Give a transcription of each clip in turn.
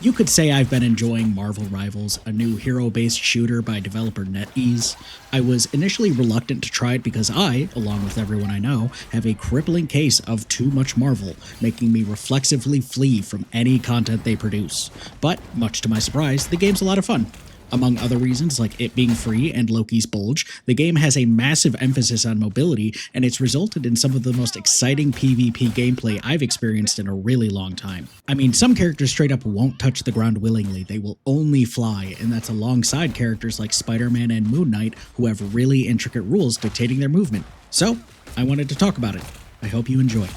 You could say I've been enjoying Marvel Rivals, a new hero-based shooter by developer NetEase. I was initially reluctant to try it because I, along with everyone I know, have a crippling case of too much Marvel, making me reflexively flee from any content they produce. But, much to my surprise, the game's a lot of fun. Among other reasons, like it being free and Loki's bulge, the game has a massive emphasis on mobility, and it's resulted in some of the most exciting PvP gameplay I've experienced in a really long time. I mean, some characters straight up won't touch the ground willingly, they will only fly, and that's alongside characters like Spider-Man and Moon Knight, who have really intricate rules dictating their movement. So, I wanted to talk about it. I hope you enjoy.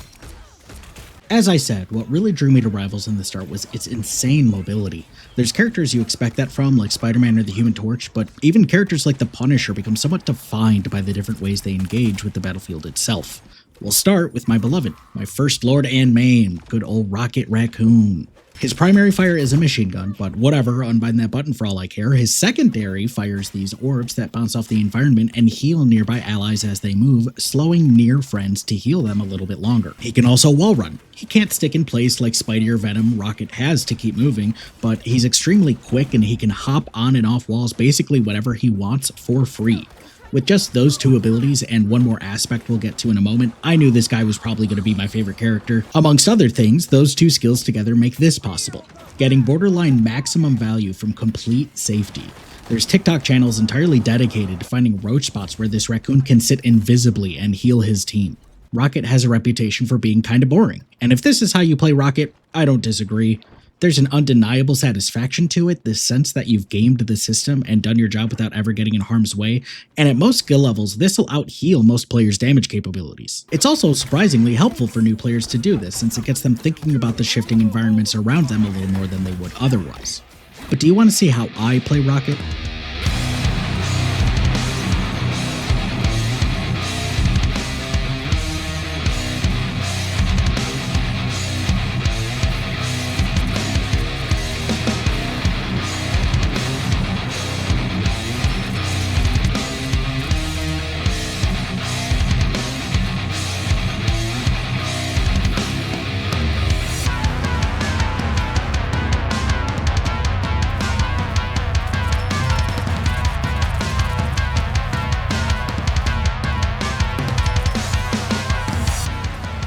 As I said, what really drew me to Rivals in the start was its insane mobility. There's characters you expect that from, like Spider-Man or the Human Torch, but even characters like the Punisher become somewhat defined by the different ways they engage with the battlefield itself. We'll start with my beloved, my first lord and main, good old Rocket Raccoon. His primary fire is a machine gun, but whatever, unbind that button for all I care. His secondary fires these orbs that bounce off the environment and heal nearby allies as they move, slowing near friends to heal them a little bit longer. He can also wall run. He can't stick in place like Spidey or Venom Rocket has to keep moving, but he's extremely quick and he can hop on and off walls basically whatever he wants for free. With just those two abilities and one more aspect we'll get to in a moment, I knew this guy was probably going to be my favorite character. Amongst other things, those two skills together make this possible, getting borderline maximum value from complete safety. There's TikTok channels entirely dedicated to finding roach spots where this raccoon can sit invisibly and heal his team. Rocket has a reputation for being kinda boring, and if this is how you play Rocket, I don't disagree. There's an undeniable satisfaction to it, the sense that you've gamed the system and done your job without ever getting in harm's way, and at most skill levels, this will out-heal most players' damage capabilities. It's also surprisingly helpful for new players to do this, since it gets them thinking about the shifting environments around them a little more than they would otherwise. But do you want to see how I play Rocket?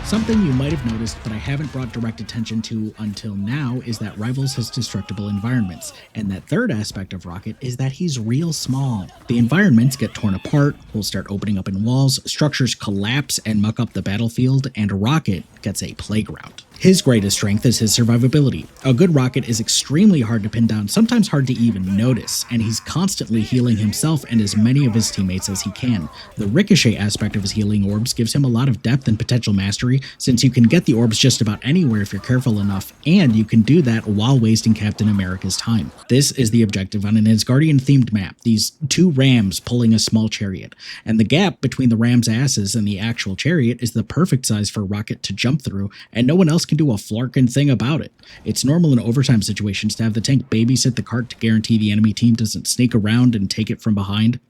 Something you might have noticed but I haven't brought direct attention to until now is that Rivals has destructible environments, and that third aspect of Rocket is that he's real small. The environments get torn apart, will start opening up in walls, structures collapse and muck up the battlefield, and Rocket gets a playground. His greatest strength is his survivability. A good Rocket is extremely hard to pin down, sometimes hard to even notice, and he's constantly healing himself and as many of his teammates as he can. The ricochet aspect of his healing orbs gives him a lot of depth and potential mastery, since you can get the orbs just about anywhere if you're careful enough, and you can do that while wasting Captain America's time. This is the objective on an Asgardian-themed map, these two rams pulling a small chariot, and the gap between the ram's asses and the actual chariot is the perfect size for Rocket to jump through, and no one else can do a flarkin' thing about it. It's normal in overtime situations to have the tank babysit the cart to guarantee the enemy team doesn't sneak around and take it from behind.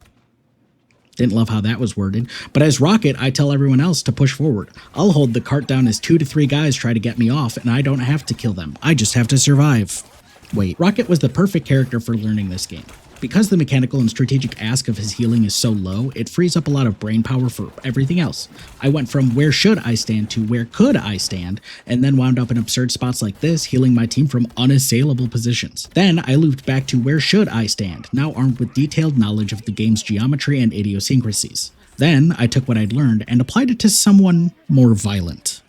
Didn't love how that was worded, but as Rocket, I tell everyone else to push forward. I'll hold the cart down as 2 to 3 guys try to get me off, and I don't have to kill them. I just have to survive. Wait, Rocket was the perfect character for learning this game. Because the mechanical and strategic ask of his healing is so low, it frees up a lot of brain power for everything else. I went from where should I stand to where could I stand, and then wound up in absurd spots like this, healing my team from unassailable positions. Then I looped back to where should I stand, now armed with detailed knowledge of the game's geometry and idiosyncrasies. Then I took what I'd learned and applied it to someone more violent.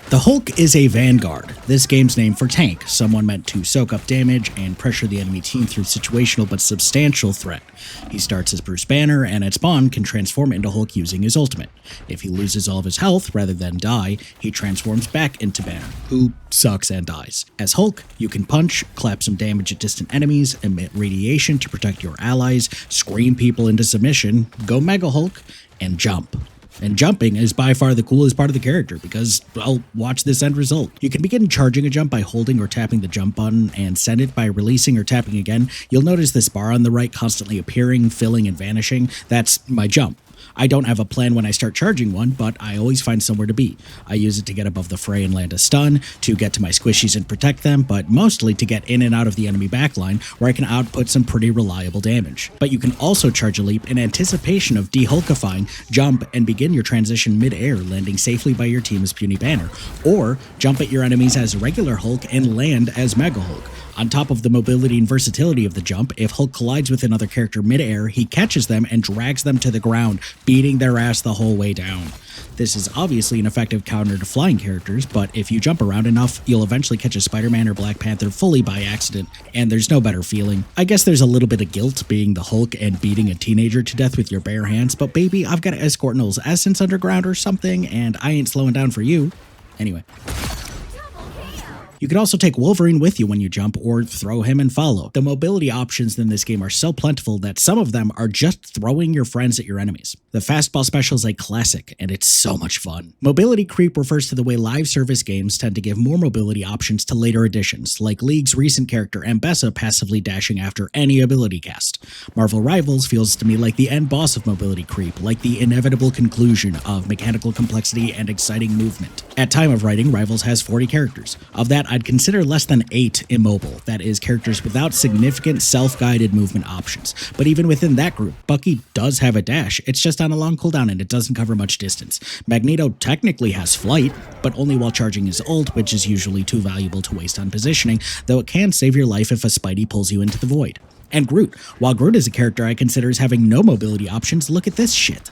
The Hulk is a Vanguard, this game's name for tank, someone meant to soak up damage and pressure the enemy team through situational but substantial threat. He starts as Bruce Banner and at spawn can transform into Hulk using his ultimate. If he loses all of his health rather than die, he transforms back into Banner, who sucks and dies. As Hulk, you can punch, clap some damage at distant enemies, emit radiation to protect your allies, scream people into submission, go Mega Hulk, and jump. And jumping is by far the coolest part of the character because, well, watch this end result. You can begin charging a jump by holding or tapping the jump button and send it by releasing or tapping again. You'll notice this bar on the right constantly appearing, filling, and vanishing. That's my jump. I don't have a plan when I start charging one, but I always find somewhere to be. I use it to get above the fray and land a stun, to get to my squishies and protect them, but mostly to get in and out of the enemy backline where I can output some pretty reliable damage. But you can also charge a leap in anticipation of de-hulkifying, jump, and begin your transition mid-air, landing safely by your team as Puny Banner, or jump at your enemies as regular Hulk and land as Mega Hulk. On top of the mobility and versatility of the jump, if Hulk collides with another character mid-air, he catches them and drags them to the ground, beating their ass the whole way down. This is obviously an effective counter to flying characters, but if you jump around enough, you'll eventually catch a Spider-Man or Black Panther fully by accident, and there's no better feeling. I guess there's a little bit of guilt being the Hulk and beating a teenager to death with your bare hands, but baby, I've got to escort Noel's Essence underground or something, and I ain't slowing down for you. Anyway. You can also take Wolverine with you when you jump, or throw him and follow. The mobility options in this game are so plentiful that some of them are just throwing your friends at your enemies. The fastball special is a classic, and it's so much fun. Mobility creep refers to the way live service games tend to give more mobility options to later editions, like League's recent character Ambessa passively dashing after any ability cast. Marvel Rivals feels to me like the end boss of mobility creep, like the inevitable conclusion of mechanical complexity and exciting movement. At time of writing, Rivals has 40 characters. Of that, I'd consider less than 8 immobile, that is, characters without significant self-guided movement options. But even within that group, Bucky does have a dash, it's just on a long cooldown and it doesn't cover much distance. Magneto technically has flight, but only while charging his ult, which is usually too valuable to waste on positioning, though it can save your life if a Spidey pulls you into the void. And Groot. While Groot is a character I consider as having no mobility options, look at this shit.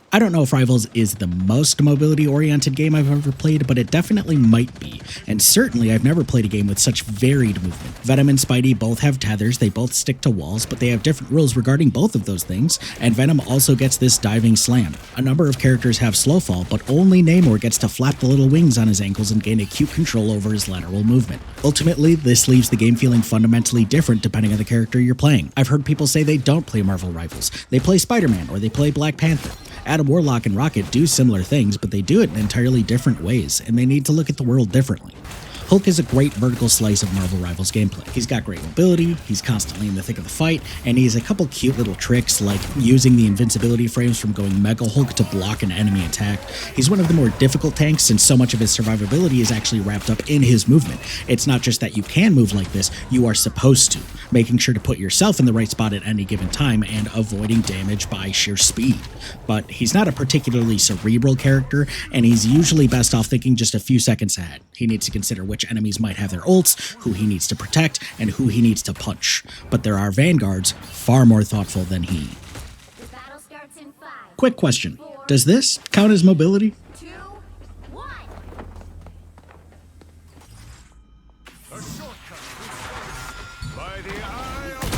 I don't know if Rivals is the most mobility-oriented game I've ever played, but it definitely might be, and certainly I've never played a game with such varied movement. Venom and Spidey both have tethers, they both stick to walls, but they have different rules regarding both of those things, and Venom also gets this diving slam. A number of characters have slow fall, but only Namor gets to flap the little wings on his ankles and gain acute control over his lateral movement. Ultimately, this leaves the game feeling fundamentally different depending on the character you're playing. I've heard people say they don't play Marvel Rivals, they play Spider-Man or they play Black Panther. Adam Warlock and Rocket do similar things, but they do it in entirely different ways, and they need to look at the world differently. Hulk is a great vertical slice of Marvel Rivals gameplay. He's got great mobility, he's constantly in the thick of the fight, and he has a couple cute little tricks like using the invincibility frames from going Mega Hulk to block an enemy attack. He's one of the more difficult tanks since so much of his survivability is actually wrapped up in his movement. It's not just that you can move like this, you are supposed to, making sure to put yourself in the right spot at any given time and avoiding damage by sheer speed. But he's not a particularly cerebral character, and he's usually best off thinking just a few seconds ahead. He needs to consider which enemies might have their ults, who he needs to protect, and who he needs to punch. But there are vanguards far more thoughtful than he. The battle starts in 5. Quick question. Does this count as mobility? 2, 1. A shortcut by the eye of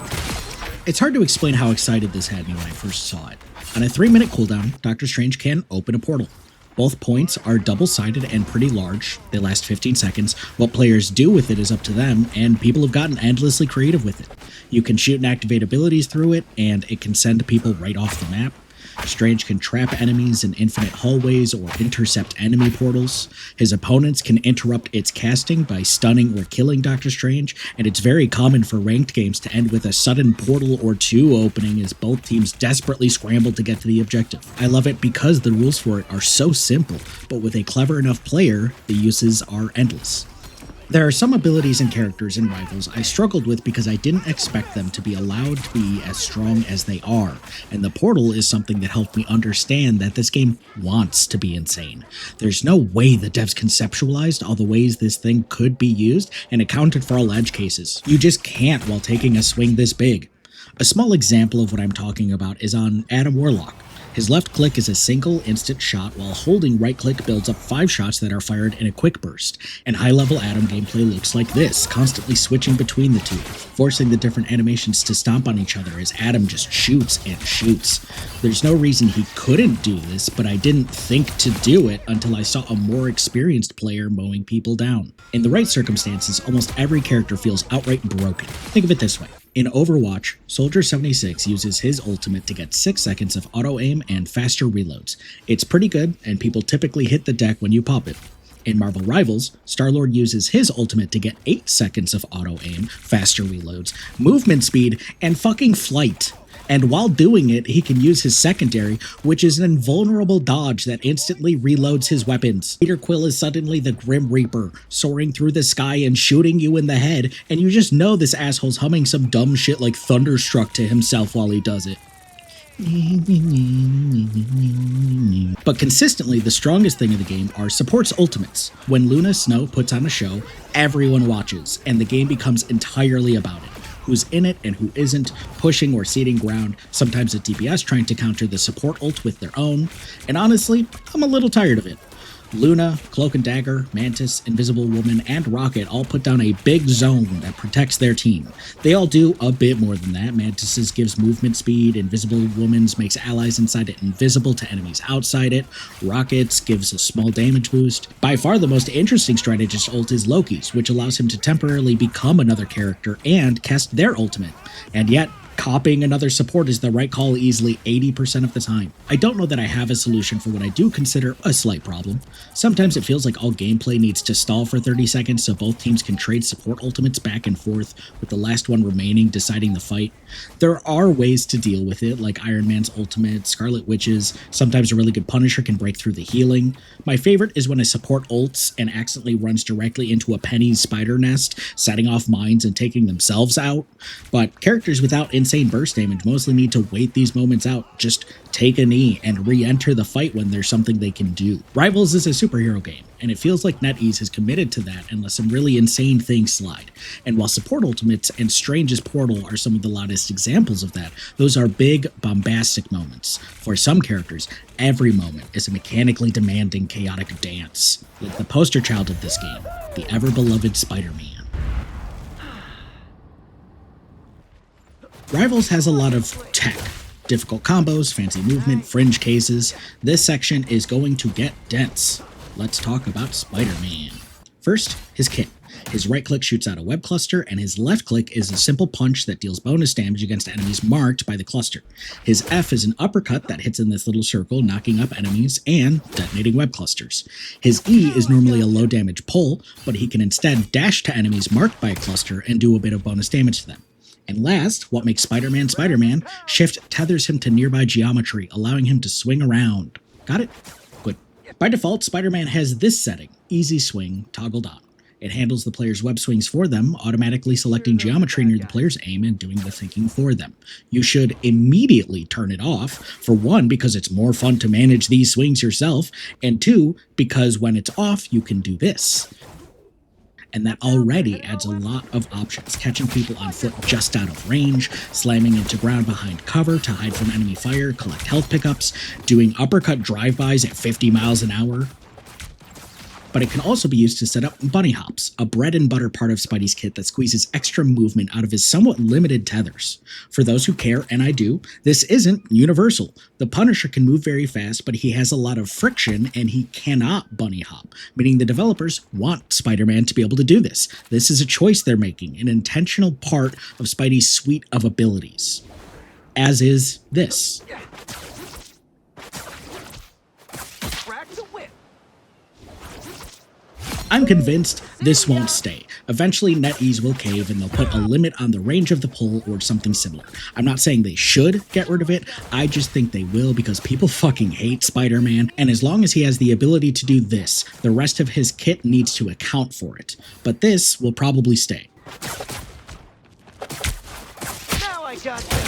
Agamotto. It's hard to explain how excited this had me when I first saw it. On a 3-minute cooldown, Doctor Strange can open a portal. Both points are double-sided and pretty large. They last 15 seconds. What players do with it is up to them, and people have gotten endlessly creative with it. You can shoot and activate abilities through it, and it can send people right off the map. Strange can trap enemies in infinite hallways or intercept enemy portals. His opponents can interrupt its casting by stunning or killing Doctor Strange, and it's very common for ranked games to end with a sudden portal or two opening as both teams desperately scramble to get to the objective. I love it because the rules for it are so simple, but with a clever enough player, the uses are endless. There are some abilities and characters in Rivals I struggled with because I didn't expect them to be allowed to be as strong as they are, and the portal is something that helped me understand that this game wants to be insane. There's no way the devs conceptualized all the ways this thing could be used and accounted for all edge cases. You just can't while taking a swing this big. A small example of what I'm talking about is on Adam Warlock. His left click is a single instant shot, while holding right click builds up 5 shots that are fired in a quick burst. And high-level Adam gameplay looks like this, constantly switching between the two, forcing the different animations to stomp on each other as Adam just shoots and shoots. There's no reason he couldn't do this, but I didn't think to do it until I saw a more experienced player mowing people down. In the right circumstances, almost every character feels outright broken. Think of it this way. In Overwatch, Soldier 76 uses his ultimate to get 6 seconds of auto-aim and faster reloads. It's pretty good, and people typically hit the deck when you pop it. In Marvel Rivals, Star-Lord uses his ultimate to get 8 seconds of auto-aim, faster reloads, movement speed, and fucking flight. And while doing it, he can use his secondary, which is an invulnerable dodge that instantly reloads his weapons. Peter Quill is suddenly the Grim Reaper, soaring through the sky and shooting you in the head, and you just know this asshole's humming some dumb shit like Thunderstruck to himself while he does it. But consistently, the strongest thing in the game are support's ultimates. When Luna Snow puts on a show, everyone watches, and the game becomes entirely about it. Who's in it and who isn't, pushing or ceding ground, sometimes a DPS trying to counter the support ult with their own, and honestly, I'm a little tired of it. Luna, Cloak and Dagger, Mantis, Invisible Woman, and Rocket all put down a big zone that protects their team. They all do a bit more than that. Mantis's gives movement speed, Invisible Woman's makes allies inside it invisible to enemies outside it, Rocket's gives a small damage boost. By far the most interesting strategist ult is Loki's, which allows him to temporarily become another character and cast their ultimate. And yet, copying another support is the right call easily 80% of the time. I don't know that I have a solution for what I do consider a slight problem. Sometimes it feels like all gameplay needs to stall for 30 seconds so both teams can trade support ultimates back and forth, with the last one remaining deciding the fight. There are ways to deal with it, like Iron Man's ultimate, Scarlet Witch's, sometimes a really good Punisher can break through the healing. My favorite is when a support ults and accidentally runs directly into a Penny's spider nest, setting off mines and taking themselves out. But characters without insane burst damage mostly need to wait these moments out, just take a knee and re-enter the fight when there's something they can do. Rivals is a superhero game, and it feels like NetEase has committed to that unless some really insane things slide. And while support ultimates and Strange's Portal are some of the loudest examples of that, those are big, bombastic moments. For some characters, every moment is a mechanically demanding, chaotic dance, like the poster child of this game, the ever-beloved Spider-Man. Rivals has a lot of tech. Difficult combos, fancy movement, fringe cases. This section is going to get dense. Let's talk about Spider-Man. First, his kit. His right click shoots out a web cluster, and his left click is a simple punch that deals bonus damage against enemies marked by the cluster. His F is an uppercut that hits in this little circle, knocking up enemies and detonating web clusters. His E is normally a low damage pull, but he can instead dash to enemies marked by a cluster and do a bit of bonus damage to them. And last, what makes Spider-Man Spider-Man, Shift tethers him to nearby geometry, allowing him to swing around. Got it? Good. By default, Spider-Man has this setting, Easy Swing, toggled on. It handles the player's web swings for them, automatically selecting geometry near the player's aim and doing the thinking for them. You should immediately turn it off, for one, because it's more fun to manage these swings yourself, and two, because when it's off, you can do this. And that already adds a lot of options, catching people on foot just out of range, slamming into ground behind cover to hide from enemy fire, collect health pickups, doing uppercut drive-bys at 50 miles an hour. But it can also be used to set up bunny hops, a bread and butter part of Spidey's kit that squeezes extra movement out of his somewhat limited tethers. For those who care, and I do, this isn't universal. The Punisher can move very fast, but he has a lot of friction and he cannot bunny hop, meaning the developers want Spider-Man to be able to do this. This is a choice they're making, an intentional part of Spidey's suite of abilities. As is this. I'm convinced this won't stay. Eventually, NetEase will cave and they'll put a limit on the range of the pull or something similar. I'm not saying they should get rid of it, I just think they will because people fucking hate Spider-Man, and as long as he has the ability to do this, the rest of his kit needs to account for it. But this will probably stay. Now I got you.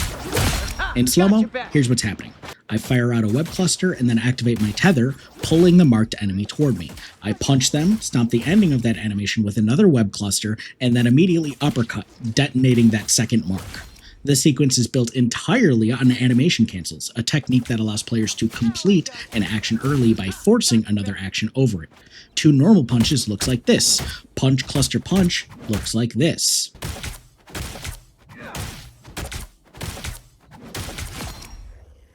In slow-mo, here's what's happening. I fire out a web cluster and then activate my tether, pulling the marked enemy toward me. I punch them, stomp the ending of that animation with another web cluster, and then immediately uppercut, detonating that second mark. This sequence is built entirely on animation cancels, a technique that allows players to complete an action early by forcing another action over it. Two normal punches looks like this. Punch, cluster, punch looks like this.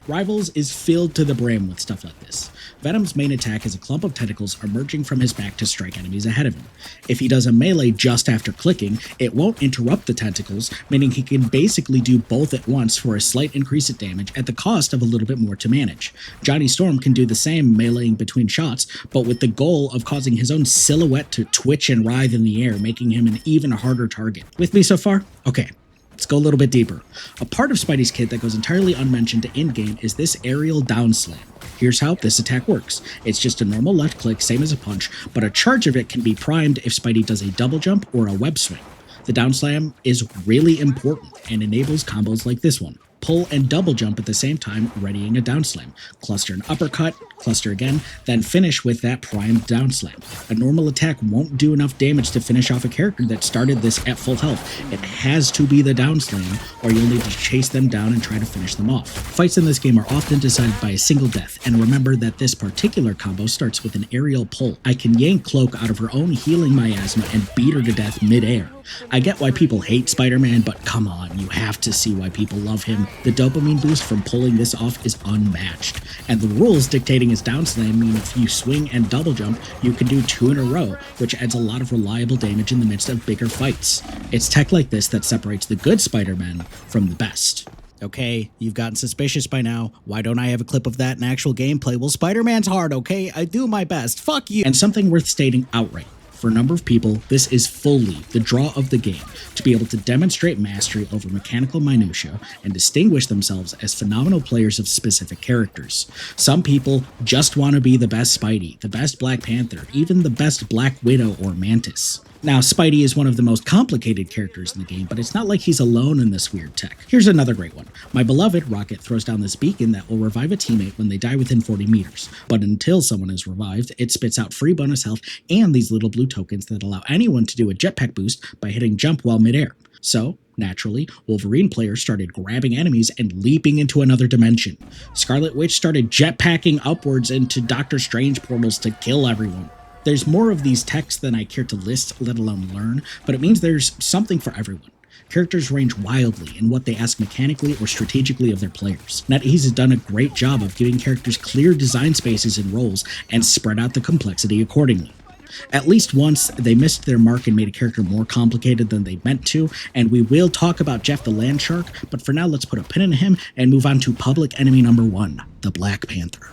Rivals is filled to the brim with stuff like this. Venom's main attack is a clump of tentacles emerging from his back to strike enemies ahead of him. If he does a melee just after clicking, it won't interrupt the tentacles, meaning he can basically do both at once for a slight increase in damage at the cost of a little bit more to manage. Johnny Storm can do the same meleeing between shots, but with the goal of causing his own silhouette to twitch and writhe in the air, making him an even harder target. With me so far? Okay. Let's go a little bit deeper. A part of Spidey's kit that goes entirely unmentioned in-game is this aerial down slam. Here's how this attack works. It's just a normal left click, same as a punch, but a charge of it can be primed if Spidey does a double jump or a web swing. The down slam is really important and enables combos like this one. Pull and double jump at the same time, readying a down slam. Cluster an uppercut, cluster again, then finish with that primed down slam. A normal attack won't do enough damage to finish off a character that started this at full health. It has to be the down slam, or you'll need to chase them down and try to finish them off. Fights in this game are often decided by a single death, and remember that this particular combo starts with an aerial pull. I can yank Cloak out of her own healing miasma and beat her to death mid-air. I get why people hate Spider-Man, but come on, you have to see why people love him. The dopamine boost from pulling this off is unmatched, and the rules dictating his down slam mean if you swing and double jump, you can do 2 in a row, which adds a lot of reliable damage in the midst of bigger fights. It's tech like this that separates the good Spider-Man from the best. Okay, you've gotten suspicious by now. Why don't I have a clip of that in actual gameplay? Well, Spider-Man's hard, okay? I do my best. Fuck you! And something worth stating outright. For a number of people, this is fully the draw of the game, to be able to demonstrate mastery over mechanical minutiae and distinguish themselves as phenomenal players of specific characters. Some people just want to be the best Spidey, the best Black Panther, even the best Black Widow or Mantis. Now, Spidey is one of the most complicated characters in the game, but it's not like he's alone in this weird tech. Here's another great one. My beloved Rocket throws down this beacon that will revive a teammate when they die within 40 meters. But until someone is revived, it spits out free bonus health and these little blue tokens that allow anyone to do a jetpack boost by hitting jump while midair. So, naturally, Wolverine players started grabbing enemies and leaping into another dimension. Scarlet Witch started jetpacking upwards into Doctor Strange portals to kill everyone. There's more of these techs than I care to list, let alone learn, but it means there's something for everyone. Characters range wildly in what they ask mechanically or strategically of their players. NetEase has done a great job of giving characters clear design spaces and roles and spread out the complexity accordingly. At least once, they missed their mark and made a character more complicated than they meant to, and we will talk about Jeff the Landshark, but for now let's put a pin in him and move on to public enemy number 1, the Black Panther.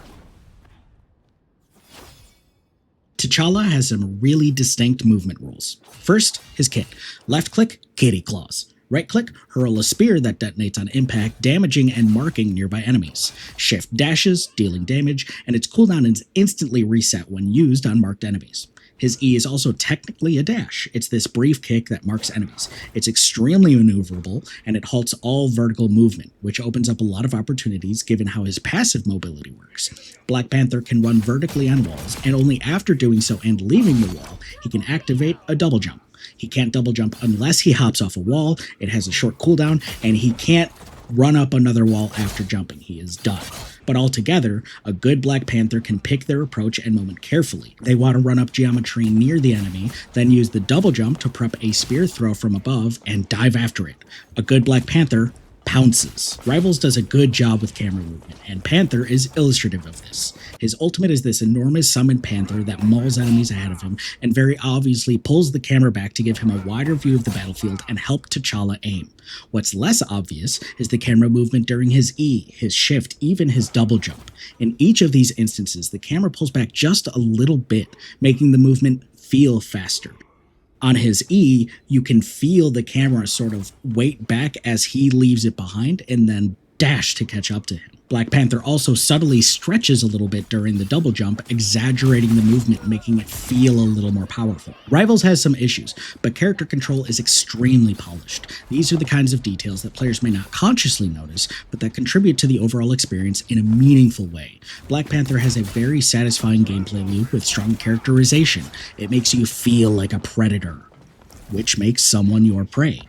T'Challa has some really distinct movement rules. First, his kit. Left click, kitty claws. Right click, hurl a spear that detonates on impact, damaging and marking nearby enemies. Shift dashes, dealing damage, and its cooldown is instantly reset when used on marked enemies. His E is also technically a dash. It's this brief kick that marks enemies. It's extremely maneuverable, and it halts all vertical movement, which opens up a lot of opportunities given how his passive mobility works. Black Panther can run vertically on walls, and only after doing so and leaving the wall, he can activate a double jump. He can't double jump unless he hops off a wall, it has a short cooldown, and he can't run up another wall after jumping. He is done. But altogether, a good Black Panther can pick their approach and moment carefully. They want to run up geometry near the enemy, then use the double jump to prep a spear throw from above and dive after it. A good Black Panther pounces. Rivals does a good job with camera movement, and Panther is illustrative of this. His ultimate is this enormous summoned panther that mauls enemies ahead of him, and very obviously pulls the camera back to give him a wider view of the battlefield and help T'Challa aim. What's less obvious is the camera movement during his E, his shift, even his double jump. In each of these instances, the camera pulls back just a little bit, making the movement feel faster. On his E, you can feel the camera sort of weight back as he leaves it behind and then dash to catch up to him. Black Panther also subtly stretches a little bit during the double jump, exaggerating the movement, making it feel a little more powerful. Rivals has some issues, but character control is extremely polished. These are the kinds of details that players may not consciously notice, but that contribute to the overall experience in a meaningful way. Black Panther has a very satisfying gameplay loop with strong characterization. It makes you feel like a predator, which makes someone your prey.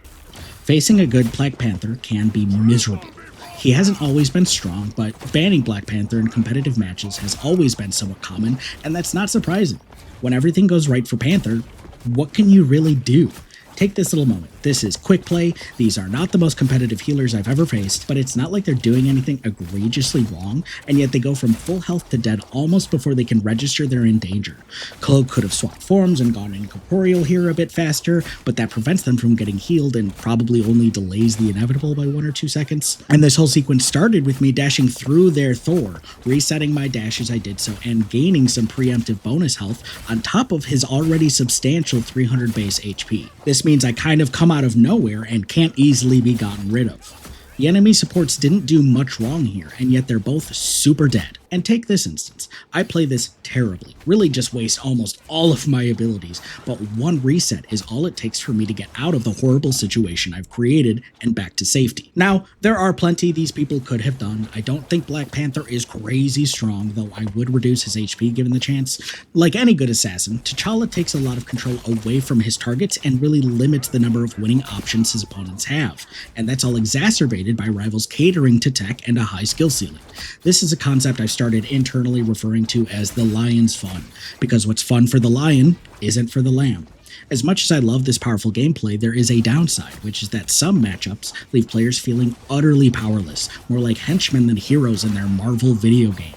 Facing a good Black Panther can be miserable. He hasn't always been strong, but banning Black Panther in competitive matches has always been somewhat common, and that's not surprising. When everything goes right for Panther, what can you really do? Take this little moment. This is quick play, these are not the most competitive healers I've ever faced, but it's not like they're doing anything egregiously wrong, and yet they go from full health to dead almost before they can register they're in danger. Cloak could have swapped forms and gone incorporeal here a bit faster, but that prevents them from getting healed and probably only delays the inevitable by 1 or 2 seconds. And this whole sequence started with me dashing through their Thor, resetting my dash as I did so, and gaining some preemptive bonus health on top of his already substantial 300 base HP. This means I kind of come out of nowhere and can't easily be gotten rid of. The enemy supports didn't do much wrong here, and yet they're both super dead. And take this instance. I play this terribly, really just waste almost all of my abilities, but one reset is all it takes for me to get out of the horrible situation I've created and back to safety. Now, there are plenty these people could have done. I don't think Black Panther is crazy strong, though I would reduce his HP given the chance. Like any good assassin, T'Challa takes a lot of control away from his targets and really limits the number of winning options his opponents have, and that's all exacerbated by rivals catering to tech and a high skill ceiling. This is a concept I've started internally referring to as the lion's fun, because what's fun for the lion isn't for the lamb. As much as I love this powerful gameplay, there is a downside, which is that some matchups leave players feeling utterly powerless, more like henchmen than heroes in their Marvel video game.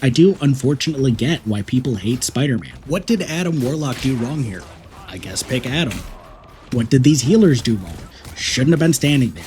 I do unfortunately get why people hate Spider-Man. What did Adam Warlock do wrong here? I guess pick Adam. What did these healers do wrong? Shouldn't have been standing there.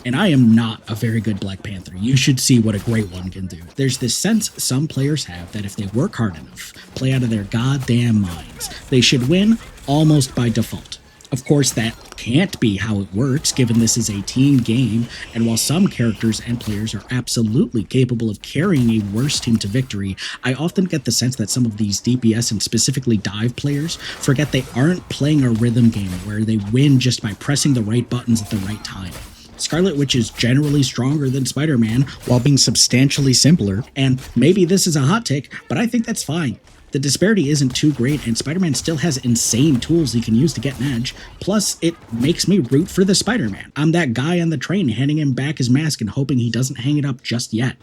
And I am not a very good Black Panther. You should see what a great one can do. There's this sense some players have that if they work hard enough, play out of their goddamn minds, they should win almost by default. Of course, that can't be how it works, given this is a team game, and while some characters and players are absolutely capable of carrying a worse team to victory, I often get the sense that some of these DPS and specifically dive players forget they aren't playing a rhythm game where they win just by pressing the right buttons at the right time. Scarlet Witch is generally stronger than Spider-Man while being substantially simpler, and maybe this is a hot take, but I think that's fine. The disparity isn't too great, and Spider-Man still has insane tools he can use to get an edge, plus it makes me root for the Spider-Man. I'm that guy on the train handing him back his mask and hoping he doesn't hang it up just yet.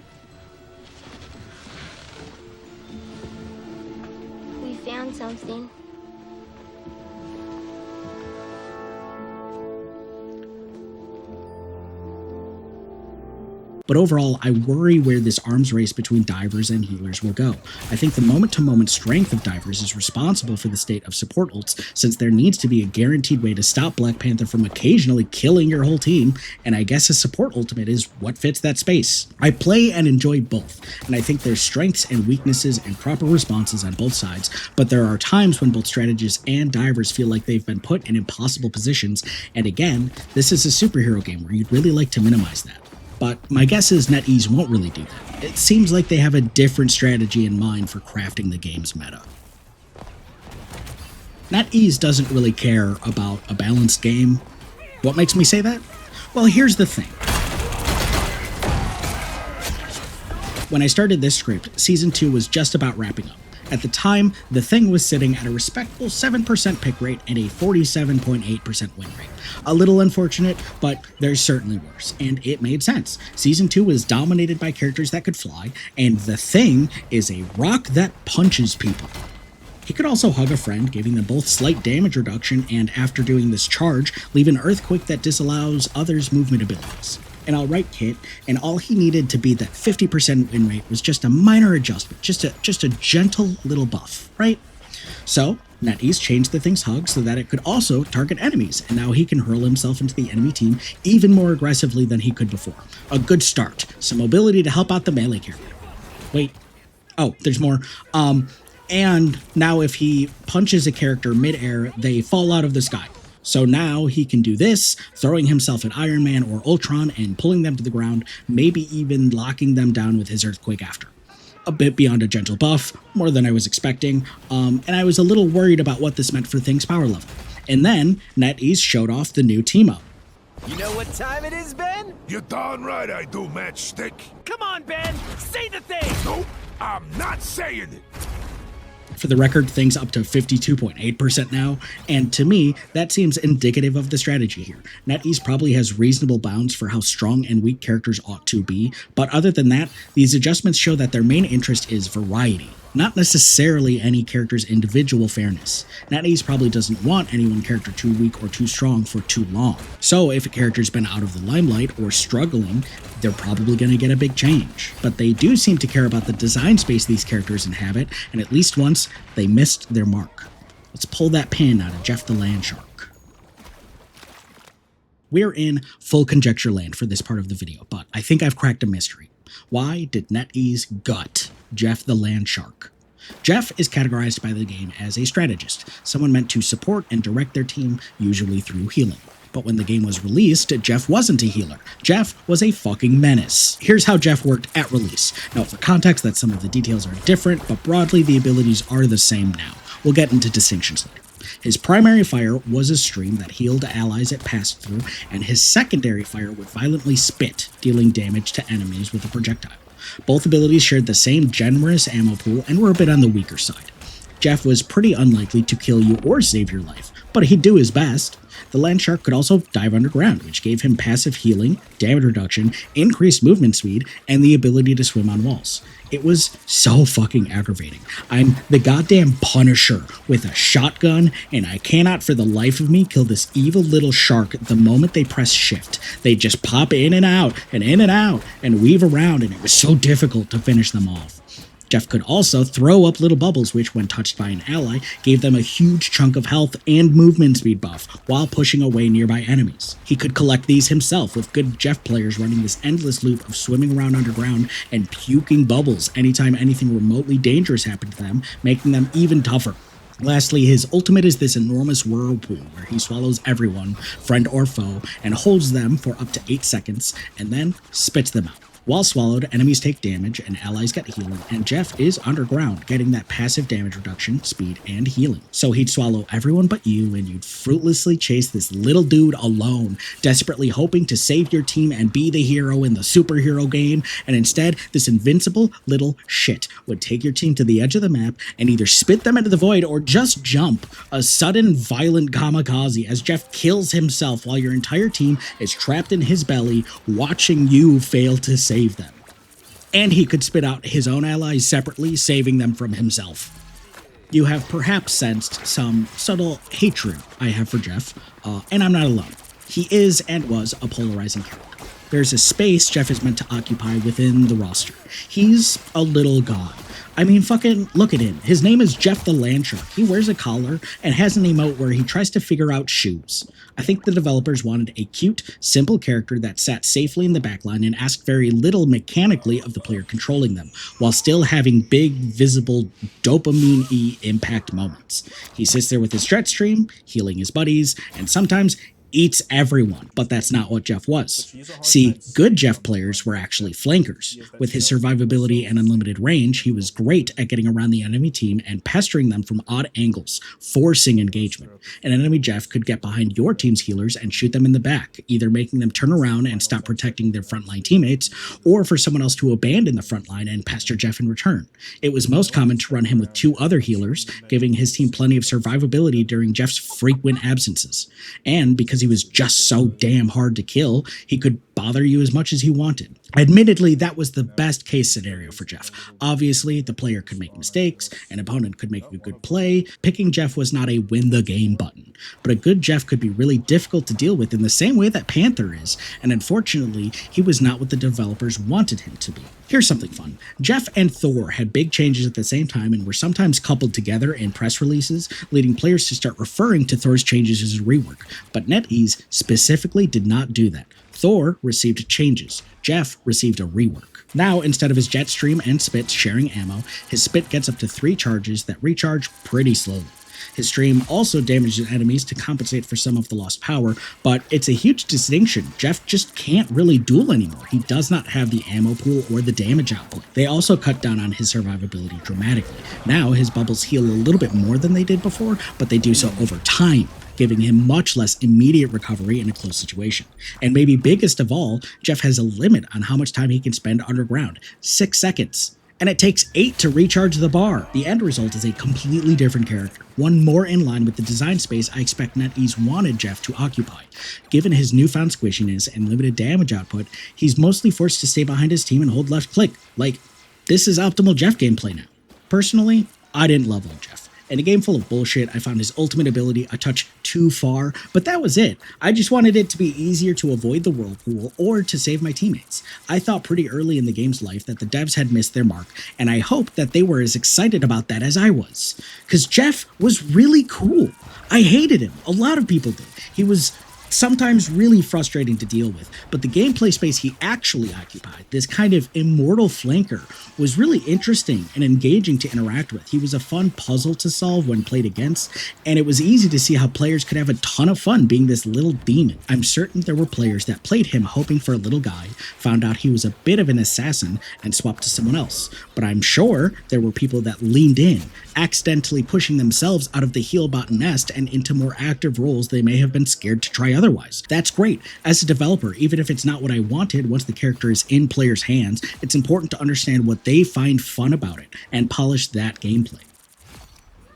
We found something. But overall, I worry where this arms race between divers and healers will go. I think the moment-to-moment strength of divers is responsible for the state of support ults, since there needs to be a guaranteed way to stop Black Panther from occasionally killing your whole team, and I guess a support ultimate is what fits that space. I play and enjoy both, and I think there's strengths and weaknesses and proper responses on both sides, but there are times when both strategists and divers feel like they've been put in impossible positions, and again, this is a superhero game where you'd really like to minimize that. But my guess is NetEase won't really do that. It seems like they have a different strategy in mind for crafting the game's meta. NetEase doesn't really care about a balanced game. What makes me say that? Well, here's the thing. When I started this script, Season 2 was just about wrapping up. At the time, the thing was sitting at a respectable 7% pick rate and a 47.8% win rate. A little unfortunate, but there's certainly worse, and it made sense. Season 2 was dominated by characters that could fly, and the thing is a rock that punches people. He could also hug a friend, giving them both slight damage reduction, and after doing this charge, leave an earthquake that disallows others' movement abilities. An alright kit, and all he needed to be that 50% win rate was just a minor adjustment, just a gentle little buff, right? So, NetEase changed the thing's hug so that it could also target enemies, and now he can hurl himself into the enemy team even more aggressively than he could before. A good start. Some mobility to help out the melee character. Wait. Oh, there's more. And now if he punches a character mid-air, they fall out of the sky. So now he can do this, throwing himself at Iron Man or Ultron and pulling them to the ground, maybe even locking them down with his earthquake after. A bit beyond a gentle buff, more than I was expecting, and I was a little worried about what this meant for Thing's power level. And then, NetEase showed off the new team-up. You know what time it is, Ben? You're darn right I do, Matchstick. Come on, Ben! Say the thing! Nope, I'm not saying it. For the record, Thing's up to 52.8% now, and to me, that seems indicative of the strategy here. NetEase probably has reasonable bounds for how strong and weak characters ought to be, but other than that, these adjustments show that their main interest is variety. not necessarily any character's individual fairness. NetEase probably doesn't want any one character too weak or too strong for too long. So if a character's been out of the limelight or struggling, they're probably going to get a big change. But they do seem to care about the design space these characters inhabit, and at least once, they missed their mark. Let's pull that pin out of Jeff the Landshark. We're in full conjecture land for this part of the video, but I think I've cracked a mystery. Why did NetEase gut Jeff the Landshark? Jeff is categorized by the game as a strategist, someone meant to support and direct their team, usually through healing. But when the game was released, Jeff wasn't a healer. Jeff was a fucking menace. Here's how Jeff worked at release. Now, for context, that some of the details are different, but broadly the abilities are the same now. We'll get into distinctions later. His primary fire was a stream that healed allies it passed through, and his secondary fire would violently spit, dealing damage to enemies with a projectile. Both abilities shared the same generous ammo pool and were a bit on the weaker side. Jeff was pretty unlikely to kill you or save your life, but he'd do his best. The Landshark could also dive underground, which gave him passive healing, damage reduction, increased movement speed, and the ability to swim on walls. It was so fucking aggravating. I'm the goddamn Punisher with a shotgun, and I cannot for the life of me kill this evil little shark the moment they press shift. They just pop in and out, and weave around, and it was so difficult to finish them off. Jeff could also throw up little bubbles, which, when touched by an ally, gave them a huge chunk of health and movement speed buff, while pushing away nearby enemies. He could collect these himself, with good Jeff players running this endless loop of swimming around underground and puking bubbles anytime anything remotely dangerous happened to them, making them even tougher. Lastly, his ultimate is this enormous whirlpool where he swallows everyone, friend or foe, and holds them for up to 8 seconds, and then spits them out. While swallowed, enemies take damage and allies get healing, and Jeff is underground, getting that passive damage reduction, speed, and healing. So he'd swallow everyone but you, and you'd fruitlessly chase this little dude alone, desperately hoping to save your team and be the hero in the superhero game, and instead, this invincible little shit would take your team to the edge of the map and either spit them into the void or just jump, a sudden violent kamikaze as Jeff kills himself while your entire team is trapped in his belly, watching you fail to save them. And he could spit out his own allies separately, saving them from himself. You have perhaps sensed some subtle hatred I have for Jeff, and I'm not alone. He is and was a polarizing character. There's a space Jeff is meant to occupy within the roster. He's a little god. I mean, fucking look at him. His name is Jeff the Landshark. He wears a collar and has an emote where he tries to figure out shoes. I think the developers wanted a cute, simple character that sat safely in the backline and asked very little mechanically of the player controlling them, while still having big, visible, dopamine-y impact moments. He sits there with his stretch stream, healing his buddies, and sometimes eats everyone, but that's not what Jeff was. See, good Jeff players were actually flankers. With his survivability and unlimited range, he was great at getting around the enemy team and pestering them from odd angles, forcing engagement. An enemy Jeff could get behind your team's healers and shoot them in the back, either making them turn around and stop protecting their frontline teammates, or for someone else to abandon the frontline and pester Jeff in return. It was most common to run him with 2 other healers, giving his team plenty of survivability during Jeff's frequent absences. And because he was just so damn hard to kill, he could bother you as much as he wanted. Admittedly, that was the best case scenario for Jeff. Obviously, the player could make mistakes, an opponent could make a good play. Picking Jeff was not a win the game button, but a good Jeff could be really difficult to deal with in the same way that Panther is, and unfortunately, he was not what the developers wanted him to be. Here's something fun. Jeff and Thor had big changes at the same time and were sometimes coupled together in press releases, leading players to start referring to Thor's changes as a rework, but NetEase specifically did not do that. Thor received changes. Jeff received a rework. Now, instead of his jet stream and spit sharing ammo, his spit gets up to 3 charges that recharge pretty slowly. His stream also damages enemies to compensate for some of the lost power, but it's a huge distinction. Jeff just can't really duel anymore. He does not have the ammo pool or the damage output. They also cut down on his survivability dramatically. Now, his bubbles heal a little bit more than they did before, but they do so over time, giving him much less immediate recovery in a close situation. And maybe biggest of all, Jeff has a limit on how much time he can spend underground, 6 seconds. And it takes 8 to recharge the bar. The end result is a completely different character, one more in line with the design space I expect NetEase wanted Jeff to occupy. Given his newfound squishiness and limited damage output, he's mostly forced to stay behind his team and hold left click. Like, this is optimal Jeff gameplay now. Personally, I didn't love old Jeff. In a game full of bullshit, I found his ultimate ability a touch too far, but that was it. I just wanted it to be easier to avoid the whirlpool or to save my teammates. I thought pretty early in the game's life that the devs had missed their mark, and I hoped that they were as excited about that as I was. Because Jeff was really cool. I hated him. A lot of people did. He was sometimes really frustrating to deal with, but the gameplay space he actually occupied, this kind of immortal flanker, was really interesting and engaging to interact with. He was a fun puzzle to solve when played against, and it was easy to see how players could have a ton of fun being this little demon. I'm certain there were players that played him hoping for a little guy, found out he was a bit of an assassin, and swapped to someone else. But I'm sure there were people that leaned in, accidentally pushing themselves out of the healbot nest and into more active roles they may have been scared to try otherwise. That's great. As a developer, even if it's not what I wanted, once the character is in players' hands, it's important to understand what they find fun about it and polish that gameplay.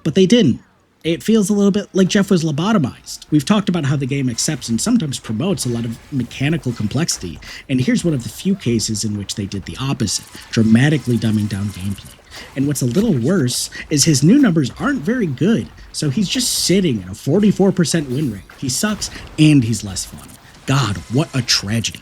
But they didn't. It feels a little bit like Jeff was lobotomized. We've talked about how the game accepts and sometimes promotes a lot of mechanical complexity, and here's one of the few cases in which they did the opposite, dramatically dumbing down gameplay. And what's a little worse is his new numbers aren't very good, so he's just sitting at a 44% win rate. He sucks and he's less fun. God, what a tragedy.